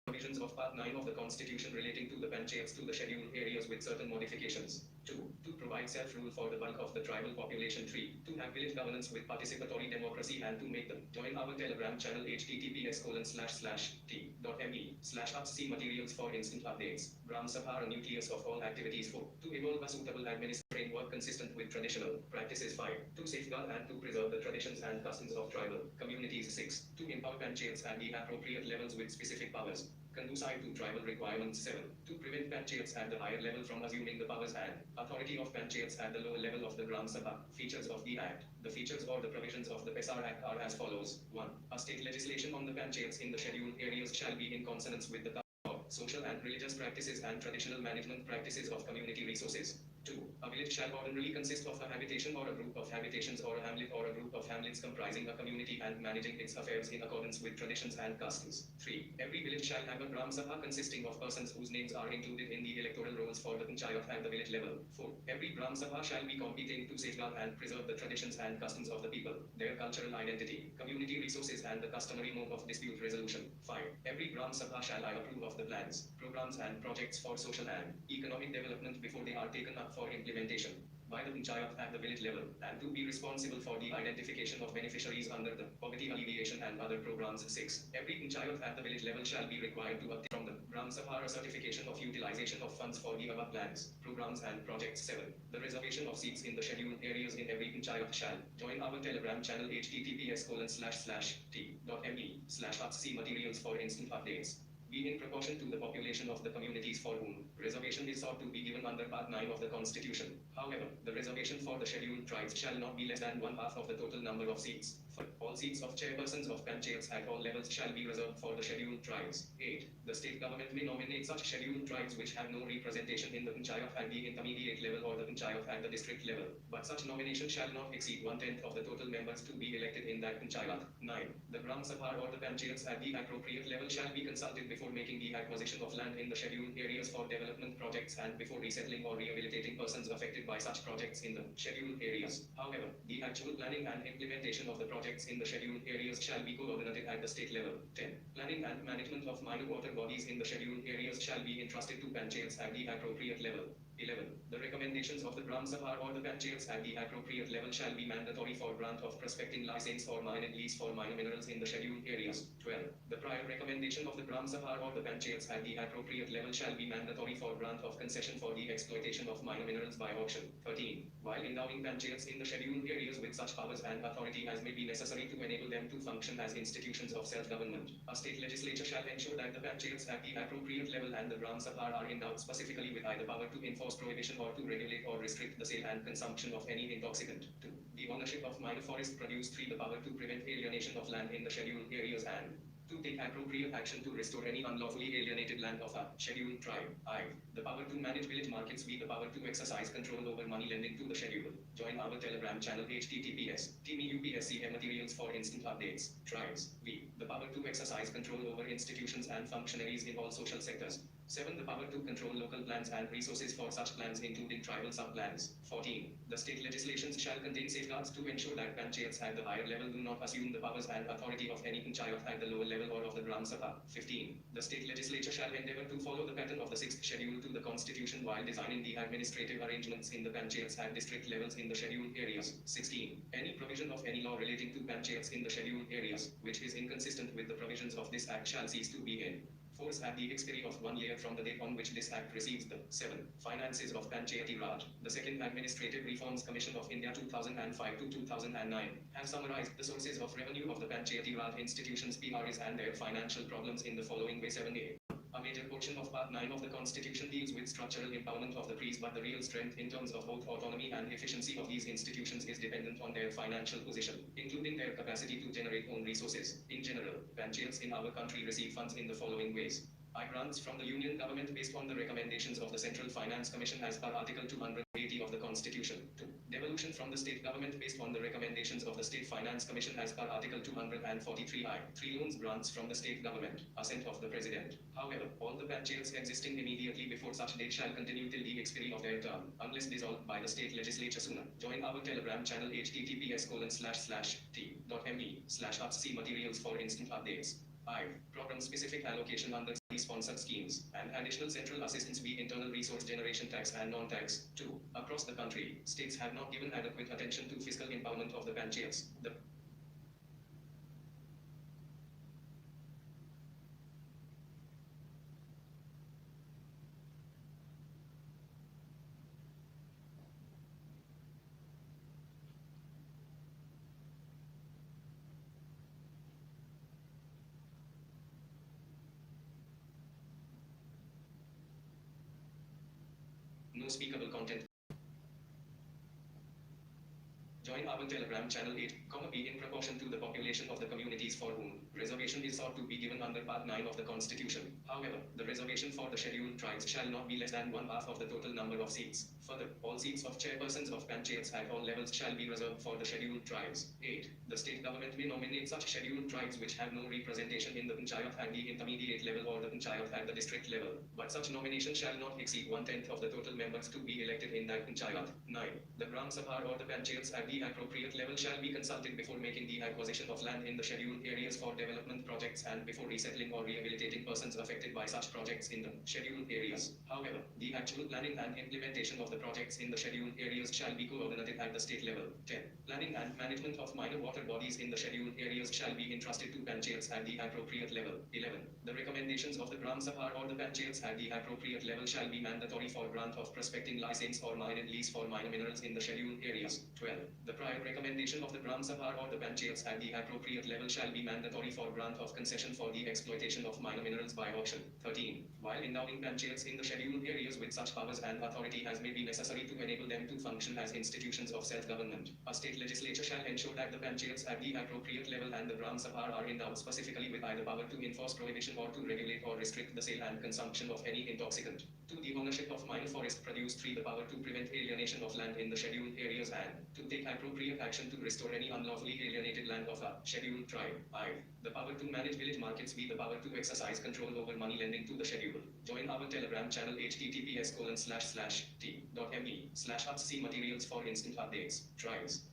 Provisions of Part 9 of the Constitution relating to the Panchayats to the scheduled areas with certain modifications. 2. To provide self-rule for the bulk of the tribal population. 3. To have village governance with participatory democracy and to make them. Join our Telegram channel https://t.me/upc materials for instant updates. Gram Sabha are a nucleus of all activities. 4. To evolve a suitable administrative framework consistent with traditional practices. 5. To safeguard and to preserve the traditions and customs of tribal communities. 6. To empower panchayats at the appropriate levels with specific powers conducive to tribal requirements. 7. To prevent panchayats at the higher level from assuming the powers and authority of panchayats at the lower level of the Gram Sabha. Features of the Act. The features or the provisions of the PESAR Act are as follows. 1. A state legislation on the panchayats in the scheduled areas shall be in consonance with the social and religious practices and traditional management practices of community resources. 2. A village shall ordinarily consist of a habitation or a group of habitations or a hamlet or a group of hamlets comprising a community and managing its affairs in accordance with traditions and customs. 3. Every village shall have a Gram Sabha consisting of persons whose names are included in the electoral rolls for the Panchayat at the village level. 4. Every Gram Sabha shall be competent to safeguard and preserve the traditions and customs of the people, their cultural identity, community resources and the customary mode of dispute resolution. 5. Every Gram Sabha shall approve of the plans, programs and projects for social and economic development before they are taken up for implementation by the Panchayat at the village level, and to be responsible for the identification of beneficiaries under the poverty alleviation and other programs. 6. Every Panchayat at the village level shall be required to obtain from the Gram Sabha a certification of utilization of funds for the above plans, programs and projects. 7. The reservation of seats in the scheduled areas in every Panchayat shall join our Telegram channel https://t.me/upc materials for instant updates. Be in proportion to the population of the communities for whom reservation is sought to be given under Part 9 of the Constitution. However, the reservation for the scheduled tribes shall not be less than one half of the total number of seats. For all seats of chairpersons of panchayats at all levels shall be reserved for the scheduled tribes. 8. The state government may nominate such scheduled tribes which have no representation in the panchayat at the intermediate level or the panchayat at the district level, but such nomination shall not exceed 1/10 of the total members to be elected in that panchayat. 9. The Gram Sabha or the panchayats at the appropriate level shall be consulted before making the acquisition of land in the scheduled areas for development projects and before resettling or rehabilitating persons affected by such projects in the scheduled areas. However, the actual planning and implementation of the projects in the scheduled areas shall be coordinated at the state level. 10. Planning and management of minor water bodies in the scheduled areas shall be entrusted to panchayats at the appropriate level. 11. The recommendations of the Gram Sabha or the panchayats at the appropriate level shall be mandatory for grant of prospecting license or mine and lease for minor minerals in the scheduled areas. 12. The prior recommendation of the Gram Sabha or the panchayats at the appropriate level shall be mandatory for grant of concession for the exploitation of minor minerals by auction. 13. While endowing panchayats in the scheduled areas with such powers and authority as may be necessary to enable them to function as institutions of self-government, a state legislature shall ensure that the panchayats at the appropriate level and the Gram Sabha are endowed specifically with either power to enforce prohibition or to regulate or restrict the sale and consumption of any intoxicant. 2. The ownership of minor forest produce. 3. The power to prevent alienation of land in the scheduled areas and to take appropriate action to restore any unlawfully alienated land of a scheduled tribe. 5. The power to manage village markets. V. The power to exercise control over money lending to the schedule. Join our Telegram channel https://t.me/upc materials for instant updates. Tribes. V. The power to exercise control over institutions and functionaries in all social sectors. 7. The power to control local plans and resources for such plans including tribal sub-plans. 14. The state legislations shall contain safeguards to ensure that panchayats at the higher level do not assume the powers and authority of any panchayat at the lower level or of the Gram Sabha. 15. The state legislature shall endeavor to follow the pattern of the 6th schedule to the Constitution while designing the administrative arrangements in the panchayats at district levels in the scheduled areas. 16. Any provision of any law relating to panchayats in the scheduled areas, which is inconsistent with the provisions of this Act, shall cease to be in force at the expiry of 1 year from the date on which this Act receives the 7. Finances of Panchayati Raj. The Second Administrative Reforms Commission of India 2005 to 2009 has summarized the sources of revenue of the Panchayati Raj institutions PRs and their financial problems in the following way. 7a. A major portion of Part 9 of the Constitution deals with structural empowerment of the trees, but the real strength in terms of both autonomy and efficiency of these institutions is dependent on their financial position, including their capacity to generate own resources. In general, panchayats in our country receive funds in the following ways. I grants from the Union Government based on the recommendations of the Central Finance Commission as per Article 280 of the Constitution. 2. Devolution from the state government based on the recommendations of the State Finance Commission as per Article 243I. 3 loans grants from the state government, assent of the President. However, all the panchayats existing immediately before such date shall continue till the expiry of their term, unless dissolved by the state legislature sooner. Join our Telegram channel https://t.me/upc materials for instant updates. 5. Program specific allocation under sponsored schemes and additional central assistance via internal resource generation tax and non-tax. 2. Across the country, states have not given adequate attention to fiscal empowerment of the panchayats. No speakable content. Join our Telegram channel 8, be in proportion to the population of the communities for whom reservation is sought to be given under Part 9 of the Constitution. However, the reservation for the scheduled tribes shall not be less than 1/2 of the total number of seats. Further, all seats of chairpersons of panchayats at all levels shall be reserved for the scheduled tribes. 8. The state government may nominate such scheduled tribes which have no representation in the panchayat at the intermediate level or the panchayat at the district level, but such nomination shall not exceed 1/10 of the total members to be elected in that panchayat. 9. The Gram Sabha or the panchayats at the appropriate level shall be consulted before making the acquisition of land in the scheduled areas for development projects and before resettling or rehabilitating persons affected by such projects in the scheduled areas. However, the actual planning and implementation of the projects in the scheduled areas shall be coordinated at the state level. 10. Planning and management of minor water bodies in the scheduled areas shall be entrusted to panchayats at the appropriate level. 11. The recommendations of the Gram Sabha or the panchayats at the appropriate level shall be mandatory for grant of prospecting license or mine and lease for minor minerals in the scheduled areas. 12. The prior recommendation of the Gram Sabha or the panchayats at the appropriate level shall be mandatory for grant of concession for the exploitation of minor minerals by auction. 13. While endowing panchayats in the scheduled areas with such powers and authority as may be necessary to enable them to function as institutions of self-government, a state legislature shall ensure that the panchayats at the appropriate level and the Gram Sabha are endowed specifically with either power to enforce prohibition or to regulate or restrict the sale and consumption of any intoxicant. 2. The ownership of minor forest produce. 3. The power to prevent alienation of land in the scheduled areas and to take appropriate action to restore any unlawfully alienated land of a scheduled tribe. 5. The power to manage village markets. B. The power to exercise control over money lending to the schedule. Join our Telegram channel https://t.me/upc materials for instant updates. Tribes.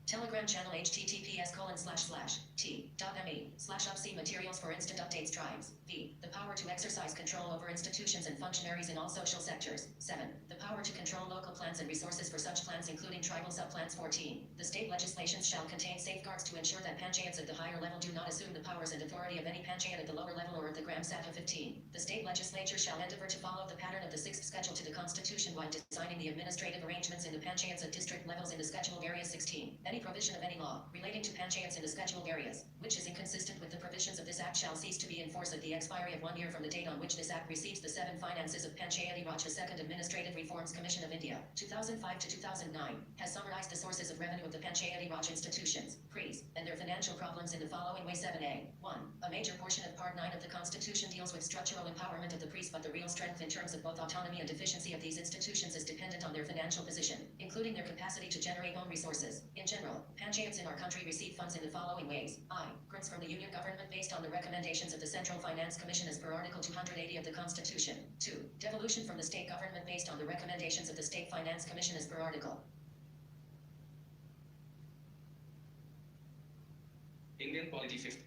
Telegram channel https://t.me/upc materials for instant updates. Tribes. V. The power to exercise control over institutions and functionaries in all social sectors. 7. The power to control local plans and resources for such plans including tribal subplans. 14. The state legislations shall contain safeguards to ensure that panchayats at the higher level do not assume the powers and authority of any panchayat at the lower level or at the Gram Sabha. 15. The state legislature shall endeavor to follow the pattern of the 6th schedule to the Constitution while designing the administrative arrangements in the panchayats at district levels in the scheduled areas. 16. Any provision of any law relating to panchayats in the scheduled areas, which is inconsistent with the provisions of this act, shall cease to be in force at the expiry of 1 year from the date on which this act receives the 7 finances of Panchayati Raj Ch. Second Administrative Reforms Commission of India, 2005 to 2009, has summarized the sources of revenue of the Panchayati Raj institutions, PRIs, and their financial problems in the following way. 7a. 1. A major portion of Part 9 of the Constitution deals with structural empowerment of the PRIs, but the real strength in terms of both autonomy and efficiency of these institutions is dependent on their financial position, including their capacity to generate own resources. In general, panchayats in our country receive funds in the following ways. I. Grants from the union government based on the recommendations of the Central Finance Commission as per Article 280 of the Constitution. 2. Devolution from the state government based on the recommendations of the State Finance Commission as per Article. Indian Polity 5th.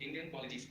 Indian polity.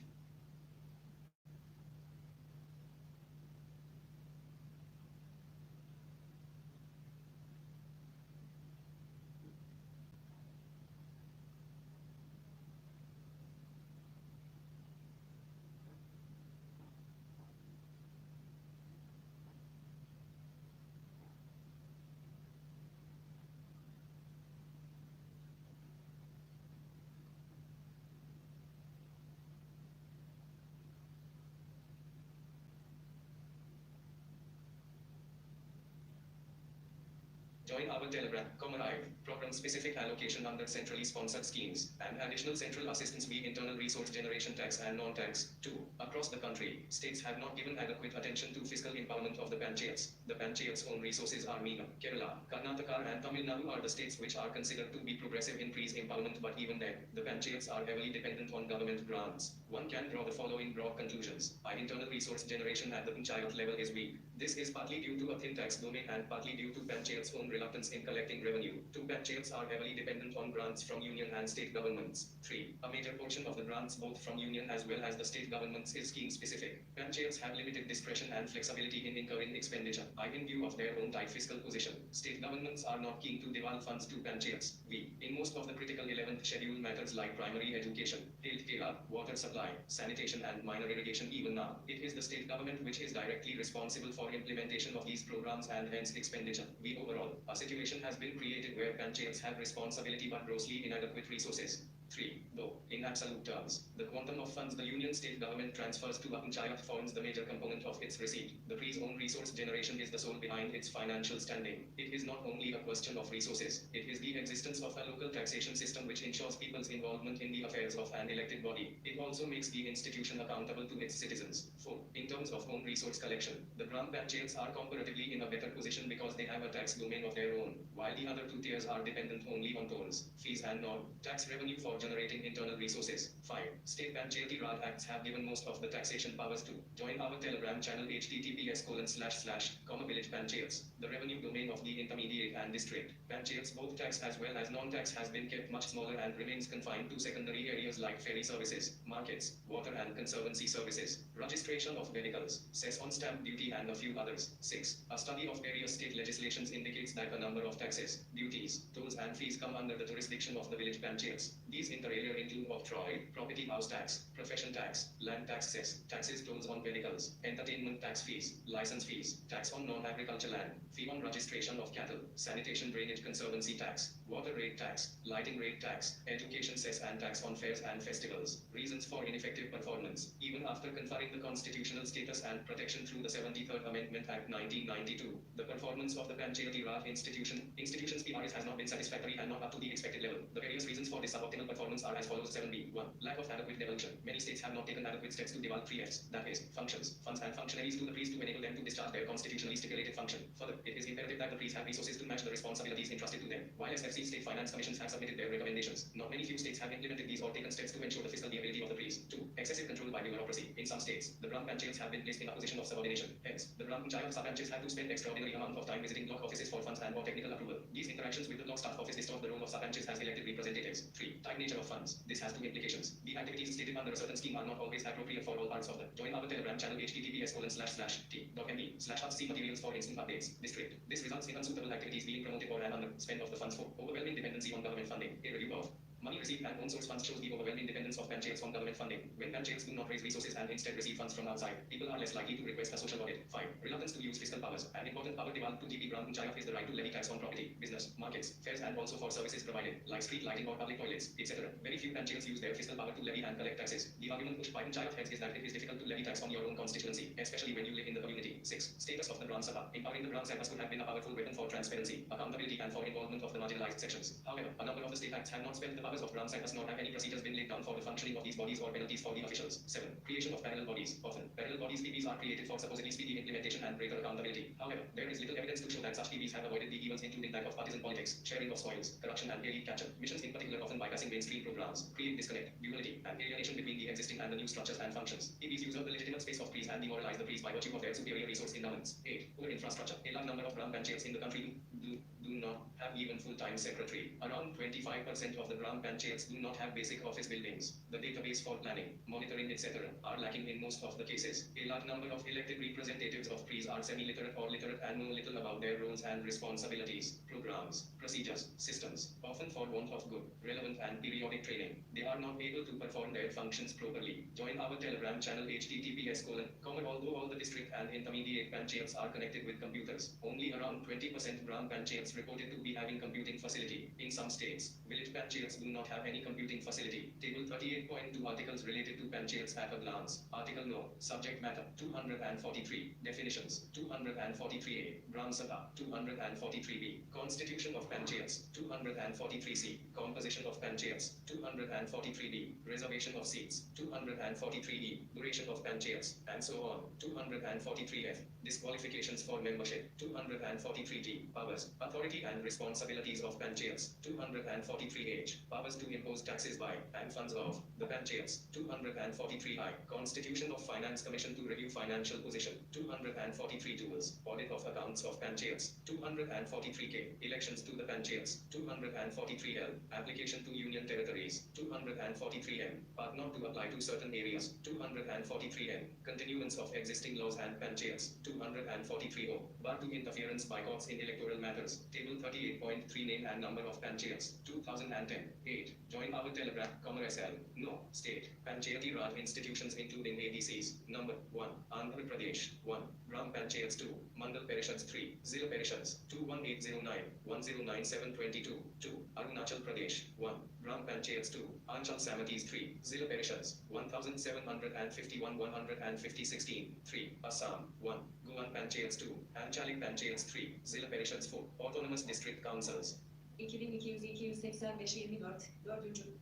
Join our Telegram, Live, program-specific allocation under centrally sponsored schemes, and additional central assistance via internal resource generation tax and non-tax. 2. Across the country, states have not given adequate attention to fiscal empowerment of the Panchayats. The Panchayats' own resources are meager. Kerala, Karnataka and Tamil Nadu are the states which are considered to be progressive in fees empowerment, but even then, the Panchayats are heavily dependent on government grants. One can draw the following broad conclusions. Internal resource generation at the Panchayat level is weak. This is partly due to a thin tax domain and partly due to Panchayats' own reluctance in collecting revenue. 2. Panchayats are heavily dependent on grants from union and state governments. 3. A major portion of the grants both from union as well as the state governments is scheme specific. Panchayats have limited discretion and flexibility in incurring expenditure. In view of their own tight fiscal position, state governments are not keen to devolve funds to Panchayats. In most of the critical 11th schedule matters like primary education, healthcare, water supply, sanitation and minor irrigation, even now, it is the state government which is directly responsible for implementation of these programs and hence expenditure. Overall, a situation has been created where Panchayats have responsibility but grossly inadequate resources. 3. Though, in absolute terms, the quantum of funds the union state government transfers to a Panchayat forms the major component of its receipt, the free's own resource generation is the soul behind its financial standing. It is not only a question of resources, it is the existence of a local taxation system which ensures people's involvement in the affairs of an elected body. It also makes the institution accountable to its citizens. 4. In terms of own resource collection, the Gram Panchayats are comparatively in a better position because they have a tax domain of their own, while the other two tiers are dependent only on tolls, fees and non-tax revenue for generating internal resources. 5. State Panchayati Raj Acts have given most of the taxation powers to. Join our Telegram channel https://village panchayats. The revenue domain of the intermediate and district panchayats, both tax as well as non-tax, has been kept much smaller and remains confined to secondary areas like ferry services, markets, water and conservancy services, registration of vehicles, cess on stamp duty and a few others. 6. A study of various state legislations indicates that a number of taxes, duties, tolls and fees come under the jurisdiction of the village panchayats. These inter alia include octroi, property house tax, profession tax, land tax cess, taxes, tolls on vehicles, entertainment tax fees, license fees, tax on non-agriculture land, fee on registration of cattle, sanitation drainage conservancy tax, water rate tax, lighting rate tax, education cess and tax on fairs and festivals. Reasons for ineffective performance. Even after conferring the constitutional status and protection through the 73rd Amendment Act 1992, the performance of the Panchayati Raj institution's PRS has not been satisfactory and not up to the expected level. The various reasons for this suboptimal performance are as follows. 7b. 1. Lack of adequate devolution. Many states have not taken adequate steps to devolve 3Fs, that is, functions, funds and functionaries to the priests to enable them to discharge their constitutionally stipulated function. Further, it is imperative that the priests have resources to match the responsibilities entrusted to them. While SFC state finance commissions have submitted their recommendations, not many few states have implemented these or taken steps to ensure the fiscal viability of the priests. 2. Excessive control by bureaucracy. In some states, the Gram Panchayats have been placed in a position of subordination. Hence, the Gram Panchayat sub-panchayats have to spend extraordinary amount of time visiting block offices for funds and for technical approval. These interactions with the block staff office distort the role of sub-panchayats as elected representatives. 3. Tight nature of funds. This has two implications. The activities stated under a certain scheme are not always appropriate for all parts of the. Join our Telegram channel https://t.me/hc materials for instant updates. District. This results in unsuitable activities being promoted or an underspend of the funds for overwhelming dependency on government funding. A review of money received and own source funds shows the overwhelming dependence of Panchayats on government funding. When Panchayats do not raise resources and instead receive funds from outside, people are less likely to request a social audit. 5. Reluctance to use fiscal powers. An important power devolved to the Gram Panchayat is the right to levy tax on property, business, markets, fairs and also for services provided, like street lighting or public toilets, etc. Very few Panchayats use their fiscal power to levy and collect taxes. The argument pushed by Panchayat heads is that it is difficult to levy tax on your own constituency, especially when you live in the community. 6. Status of the Gram Sabha. Empowering the Gram Sabhas could have been a powerful weapon for transparency, accountability and for involvement of the marginalized sections. However, a number of the state acts have not spelled the powers of Gram Sabhas nor have any procedures been laid down for the functioning of these bodies or penalties for the officials. 7. Creation of parallel bodies. Often, parallel bodies PBs are created for supposedly speedy implementation and greater accountability. However, there is little evidence to show that such PBs have avoided the evils including lack of partisan politics, sharing of spoils, corruption and elite capture. Missions in particular often bypassing mainstream programs, create disconnect, duality, and alienation between the existing and the new structures and functions. PBs usurp the legitimate space of priests and demoralize the priests by virtue of their superior resource endowments. 8. Poor infrastructure. A large number of Gram Panchayats in the country do not have even full-time secretary. Around 25% of the Gram Gram Panchayats do not have basic office buildings. The database for planning, monitoring, etc. are lacking in most of the cases. A large number of elected representatives of PRIs are semi-literate or literate and know little about their roles and responsibilities, programs, procedures, systems, often for want of good, relevant and periodic training. They are not able to perform their functions properly. Join our Telegram channel https:// although all the district and intermediate panchayats are connected with computers, only around 20% Gram Panchayats reported to be having computing facility. In some states, village panchayats do not have any computing facility. Table 38.2 articles related to panchayats at a glance. Article No. Subject matter 243. Definitions 243a. Gram Sabha 243b. Constitution of panchayats 243c. Composition of panchayats 243d. Reservation of seats 243e. Duration of panchayats, and so on. 243f. Disqualifications for membership 243g. Powers, authority and responsibilities of panchayats 243h. Powers to impose taxes by and funds of the panchayats 243i. Constitution of Finance Commission to review financial position 243 tools. Audit of accounts of panchayats 243k. Elections to the panchayats 243l. Application to union territories 243m. But not to apply to certain areas 243n. Continuance of existing laws and panchayats 243o. But to interference by courts in electoral matters. Table 38.3 name and number of panchayats 2010. 8. Join our Telegram, SL. No. State. Panchayati Raj institutions including ADCs. Number 1. Andhra Pradesh 1. Gram Panchayats 2. Mandal Parishads 3. Zilla Parishads 21809 109722 2. Arunachal Pradesh 1. Gram Panchayats 2. Anchal Samitis 3. Zilla Parishads 1751 150 16 3. Assam 1. Goan Panchayats 2. Anchalik Panchayats 3. Zilla Parishads 4. Autonomous District Councils 2200-285-24 4.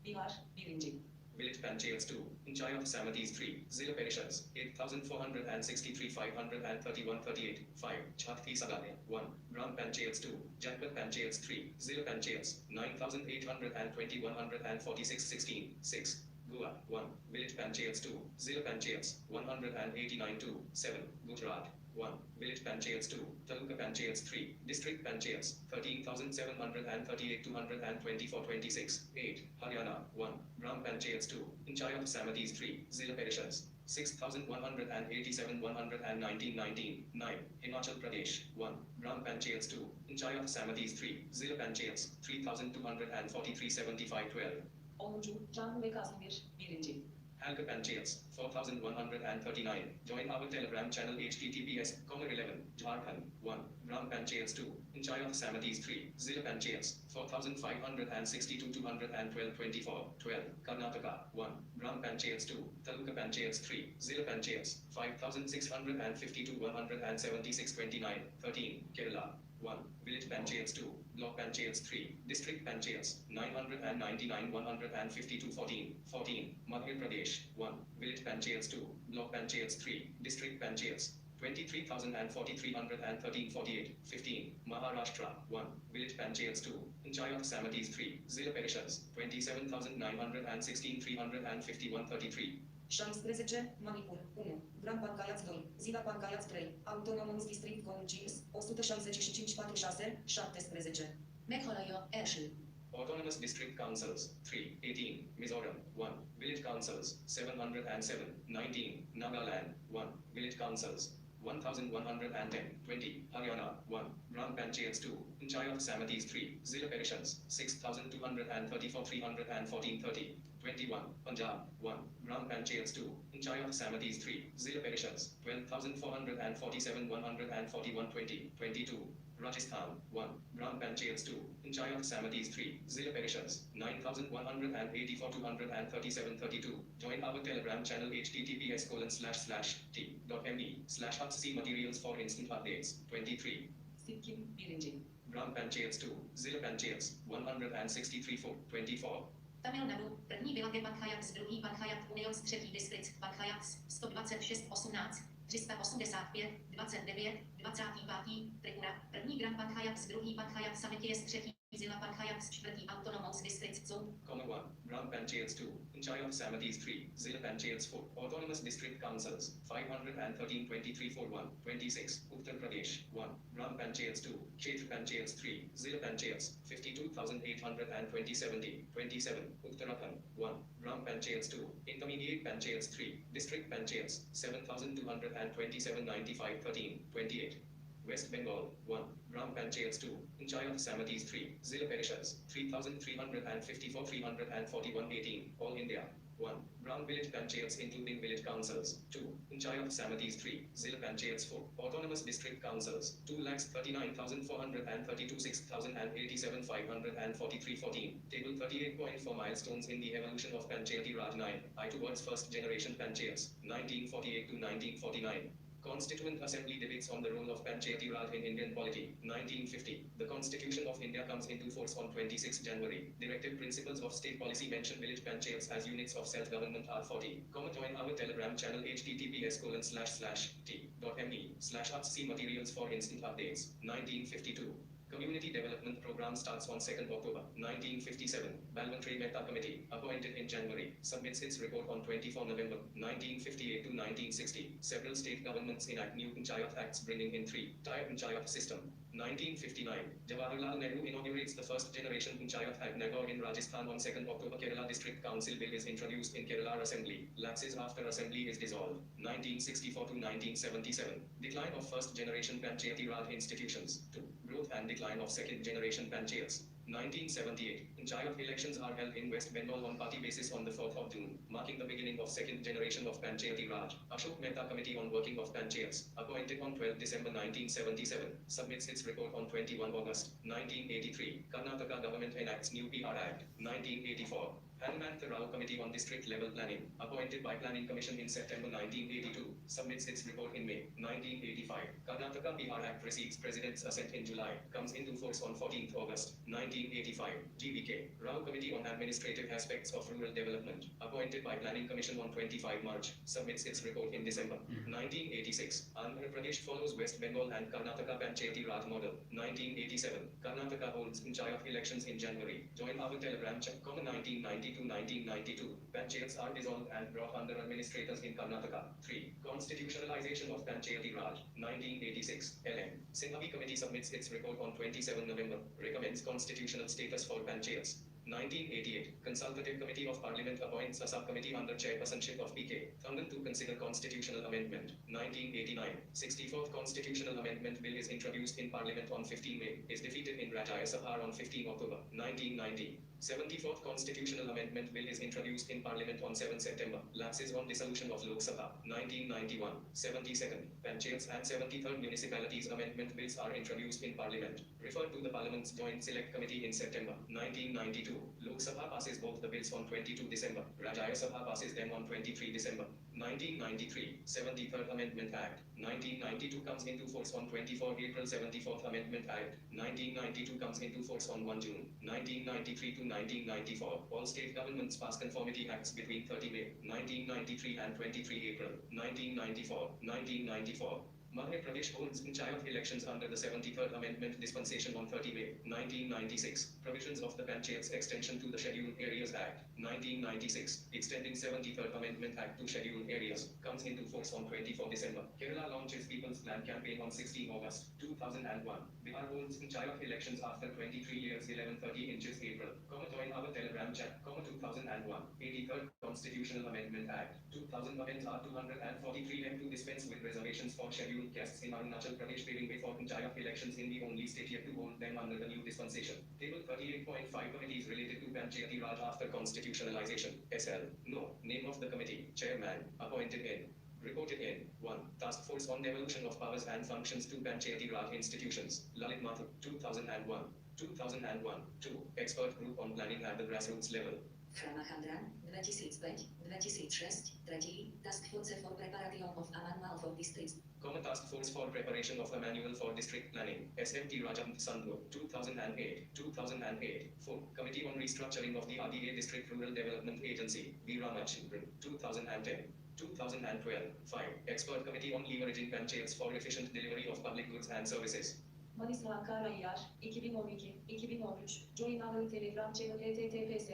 Bihar 1. Village Panchayats 2. Panchayat Samitis 3. Zilla Parishads 8463 531 38 5. Chhattisgarh 1. Gram Panchayats 2. Janpat Panchayats 3. Zilla Panchayats 9820 146 16 6. Goa 1. Village Panchayats 2. Zilla Panchayats 189 2 7. Gujarat 1. Village Panchayats 2. Taluka Panchayats 3. District Panchayats 13,738 224 26 8. Haryana 1. Gram Panchayats 2. Panchayat Samitis 3. Zilla Parishads 6,187 119 19 9. Himachal Pradesh 1. Gram Panchayats 2. Panchayat Samitis 3. Zilla Panchayats 3,243 75 12. 10. Jammu ve Kashmir 1. Halka Panchayats 4139. Join our Telegram channel https://11. Jharkhand 1. Gram Panchayats 2. Panchayat Samitis 3. Zilla Panchayats 4562 212 24 12. Karnataka 1. Gram Panchayats 2. Taluka Panchayats 3. Zilla Panchayats 5652 176 29 13. Kerala 1. Village Panchayats 2. Block Panchayats 3. District Panchayats 999 152 14 14. Madhya Pradesh 1. Village Panchayats 2. Block Panchayats 3. District Panchayats 23,043 113 48 15. Maharashtra 1. Village Panchayats 2. Panchayat Samitis 3. Zilla Parishads 27,916 351 33. 16. Manipur 1. Gram Panchayats 2. Zilla Panchayats 3. Autonomous District Councils 165 46 17. Meghalaya 1. Autonomous District Councils 3. 18. Mizoram 1. Village Councils 707 19. Nagaland 1. Village Councils 1110 20. Haryana 1. Gram Panchayats 2. Panchayat Samitis 3. Zilla Parishads 6234 314 30. 21. Punjab 1. Gram Panchayats 2. Panchayat Samitis 3. Zilla Parishads 12,447 141 20. 22. Rajasthan 1. Gram Panchayats 2. Panchayat Samitis 3. Zilla Parishads 9,184 237 32. Join our Telegram channel https://t.me/HC materials for instant updates 23. Sikkim 1. Gram Panchayats 2. Zilla Panchayats 163 4 24. Tamil Nadu, první Village Panchayats, druhý Panchayat Unions, třetí distrikt Panchayats, 126 18 385 29 25. Tripura, první Gram Panchayats, druhý Panchayat Samitis, třetí Zilla Panchayat čtvrtý Autonomous District Zone. 1. Gram Panchayats 2, Panchayat Samitis 3, Zilla Panchayats 4, Autonomous District Councils, 513-2341, 26, Uttar Pradesh, 1, Gram Panchayats 2, Kshetra Panchayats 3, Zilla Panchayats, 52,820, 27, Uttarakhand, 1, Gram Panchayats 2, Intermediate Panchayats 3, District Panchayats, 7,227, 95, 13, 28. West Bengal, 1, Gram Panchayats 2, Panchayat Samitis 3, Zilla Parishads, 3,354, 341, 18, All India, 1, Gram Village Panchayats including village councils, 2, Panchayat Samitis 3, Zilla Panchayats 4, Autonomous District Councils, 2,39,432, 6,087, 543, 14, Table 38.4 milestones in the evolution of Panchayati Raj 9, I towards first generation Panchayats, 1948 to 1949. Constituent Assembly debates on the role of Panchayati Raj in Indian polity, 1950. The Constitution of India comes into force on 26 January. Directive Principles of State Policy mention village panchayats as units of self-government R40. Join our Telegram channel https://t.me/HC materials for instant updates, 1952. Community Development Program starts on 2nd October 1957. Balvantry Mehta Committee, appointed in January, submits its report on 24 November 1958 to 1960. Several state governments enact new Panchayat Acts bringing in three-tier Panchayat system. 1959. Jawaharlal Nehru inaugurates the first generation Panchayat Act Nagaur in Rajasthan on 2nd October. Kerala District Council Bill is introduced in Kerala Assembly. Lapses after Assembly is dissolved. 1964 to 1977. Decline of first generation Panchayati Raj institutions. 2. Growth and decline of second generation Panchayats. 1978. Panchayat elections are held in West Bengal on party basis on the 4th of June, marking the beginning of second generation of Panchayati Raj. Ashok Mehta Committee on Working of Panchayats, appointed on 12 December 1977, submits its report on 21 August 1983. Karnataka government enacts new PR Act, 1984. Hanumantha Rao Committee on District Level Planning, appointed by Planning Commission in September 1982, submits its report in May 1985. Karnataka PR Act receives President's assent in July, comes into force on 14th August 1985. GVK Rao Committee on Administrative Aspects of Rural Development, appointed by Planning Commission on 25 March, submits its report in December 1986. Andhra Pradesh follows West Bengal and Karnataka Panchayati Raj model. 1987. Karnataka holds Panchayat elections in January. Join our Telegram chat. 1990 to 1992. Panchayats are dissolved and brought under administrators in Karnataka. 3. Constitutionalization of Panchayati Raj. 1986. LM. Sinhavi Committee submits its report on 27 November. Recommends constitutional status for Panchayats. 1988. Consultative Committee of Parliament appoints a subcommittee under chairpersonship of P.K. Thandon to consider constitutional amendment. 1989. 64th Constitutional Amendment Bill is introduced in Parliament on 15 May. Is defeated in Rajya Sabha on 15 October 1990. 74th Constitutional Amendment Bill is introduced in Parliament on 7 September. Lapses on dissolution of Lok Sabha. 1991. 72nd. Panchayats and 73rd Municipalities Amendment Bills are introduced in Parliament. Referred to the Parliament's Joint Select Committee in September 1992. Lok Sabha passes both the bills on 22 December. Rajya Sabha passes them on 23 December. 1993. 73rd Amendment Act. 1992 comes into force on 24 April. 74th Amendment Act. 1992 comes into force on 1 June. 1993 to 1994. All state governments pass conformity acts between 30 May 1993 and 23 April 1994. 1994. Madhya Pradesh holds Panchayat elections under the 73rd Amendment dispensation on 30 May 1996. Provisions of the Panchayats extension to the Scheduled Areas Act 1996, extending 73rd Amendment Act to Scheduled Areas, comes into force on 24 December. Kerala launches People's Plan campaign on 16 August 2001. Bihar holds Panchayat elections after 23 years 11:30 inches April. Join our Telegram chat. 2001. 83rd Constitutional Amendment Act. 2000 amends R 243 M to dispense with reservations for scheduled castes in Arunachal Pradesh, paving way for Panchayat elections in the only state yet to hold them under the new dispensation. Table 38.5 committees related to Panchayati Raj after constitutionalization. SL. No. Name of the committee. Chairman. Appointed in. Reported in 1. Task Force on Devolution of Powers and Functions to Panchayati Raj Institutions. Lalit Mathur. 2001. 2001. 2. Expert Group on Planning at the Grassroots Level. Framahandran, 2005-2006, Treaty, Task Force for Preparation of a Manual for Districts. Common Task Force for Preparation of a Manual for District Planning. SMT Rajam Sandhu. 2008. 2008. 4. Committee on Restructuring of the RDA District Rural Development Agency. V. Ramachandran. 2010. 2012. 5. Expert Committee on Leveraging Panchayats for Efficient Delivery of Public Goods and Services. Manisa Ankara İR 2012 2013 Join our Telegram channel https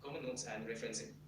Common notes and referencing.